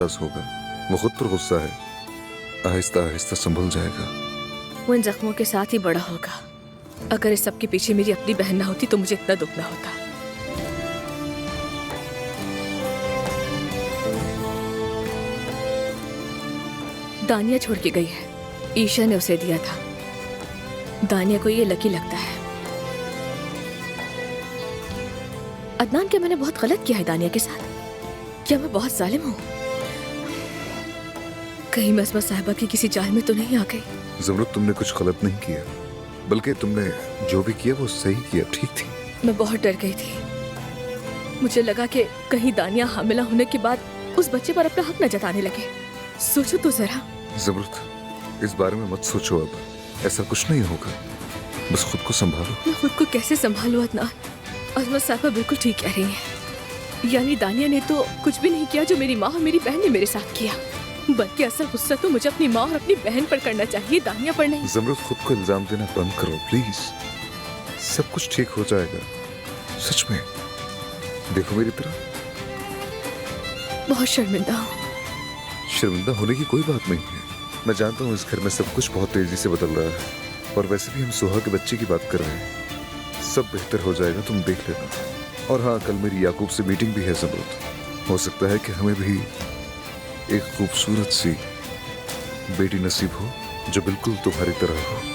होगा। वो खुद पर गुस्सा है, आहिस्ता आहिस्ता संभल जाएगा। वो इन जख्मों के साथ ही बड़ा होगा। अगर इस सब के पीछे मेरी अपनी बहन ना होती तो मुझे इतना दुख ना होता। दानिया छोड़ के गई है, ईशा ने उसे दिया था। दानिया को ये लकी लगता है। अदनान, क्या मैंने बहुत गलत किया है दानिया के साथ? क्या मैं बहुत जालिम हूँ? कहीं मैं अस्मा साहिबा की किसी जाल में तो नहीं आ गई? ज़मरुद, तुमने कुछ गलत नहीं किया, बल्कि तुमने जो भी किया वो सही किया, ठीक थी। मैं बहुत डर गई थी। मुझे लगा कि कहीं दानिया हामिला होने के बाद उस बच्चे पर अपना हक न जताने लगे। सोचो तो जरा। ज़मरुद, इस बारे में मत सोचो, अब ऐसा कुछ नहीं होगा। बस खुद को संभालो। मैं खुद को कैसे संभालूं अदनान? अस्मा साहिबा बिल्कुल ठीक कह रही है। यानी दानिया ने तो कुछ भी नहीं किया जो मेरी माँ और मेरी बहन ने मेरे साथ किया, बल्कि असल गुस्सा तो मुझे अपनी माँ और अपनी बहन पर करना चाहिए, दानिया पर नहीं। ज़मरुद, खुद को इल्जाम देना बंद करो प्लीज। सब कुछ ठीक हो जाएगा, सच में। देखो मेरी तरफ। बहुत शर्मिंदा हूँ। शर्मिंदा होने की कोई बात नहीं है। मैं जानता हूँ इस घर में सब कुछ बहुत तेजी से बदल रहा है, और वैसे भी हम सुहा के बच्चे की बात कर रहे हैं। सब बेहतर हो जाएगा, तुम देख लेना। और हाँ, कल मेरी याकूब से मीटिंग भी है ज़मरुद। हो सकता है कि हमें भी एक खूबसूरत सी बेटी नसीब हो जो बिल्कुल तुम्हारी तरह हो।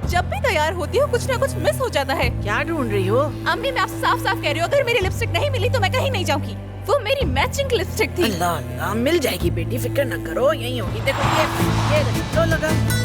जब भी तैयार होती हूँ कुछ ना कुछ मिस हो जाता है। क्या ढूंढ रही हो? अम्मी, मैं आपसे साफ साफ कह रही हूँ, अगर मेरी लिपस्टिक नहीं मिली तो मैं कहीं नहीं जाऊंगी। वो मेरी मैचिंग लिपस्टिक थी। अल्लाह अल्लाह, मिल जाएगी बेटी, फिक्र न करो, यही होगी। देखो ये लो, लगा।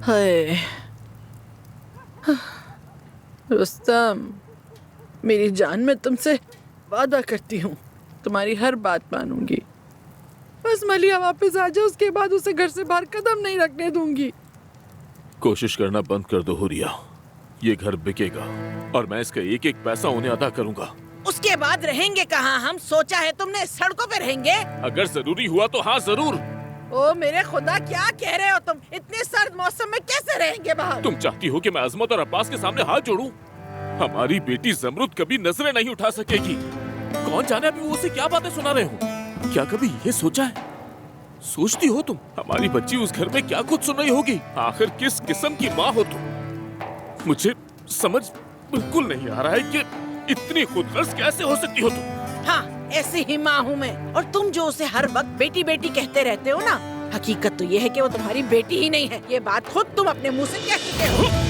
हाय रुस्तम, मेरी जान, मैं तुमसे वादा करती हूँ तुम्हारी हर बात मानूंगी। बस मलिया वापस आ जाए, उसके बाद उसे घर से बाहर कदम नहीं रखने दूंगी। कोशिश करना बंद कर दो हुरिया, ये घर बिकेगा और मैं इसका एक एक पैसा उन्हें अदा करूंगा। उसके बाद रहेंगे कहाँ हम? सोचा है तुमने सड़कों पे रहेंगे? अगर जरूरी हुआ तो हाँ जरूर। ओ मेरे खुदा, क्या कह रहे हो तुम? इतने सर्द मौसम में कैसे रहेंगे बाहर? तुम चाहती हो कि मैं अजमत और अब्बास के सामने हाथ जोड़ूं? हमारी बेटी ज़मरुद कभी नजरें नहीं उठा सकेगी। कौन जाने अभी वो उसे क्या बातें सुना रहे हो? क्या कभी ये सोचा है, सोचती हो तुम, हमारी बच्ची उस घर में क्या कुछ सुन रही होगी? आखिर किस किस्म की माँ हो तुम? मुझे समझ बिल्कुल नहीं आ रहा है कि इतनी खुदगर्ज कैसे हो सकती हो तुम? हाँ, ऐसी ही माँ हूँ मैं। और तुम जो उसे हर वक्त बेटी बेटी कहते रहते हो ना, हकीकत तो ये है कि वो तुम्हारी बेटी ही नहीं है। ये बात खुद तुम अपने मुंह से कह चुके हो।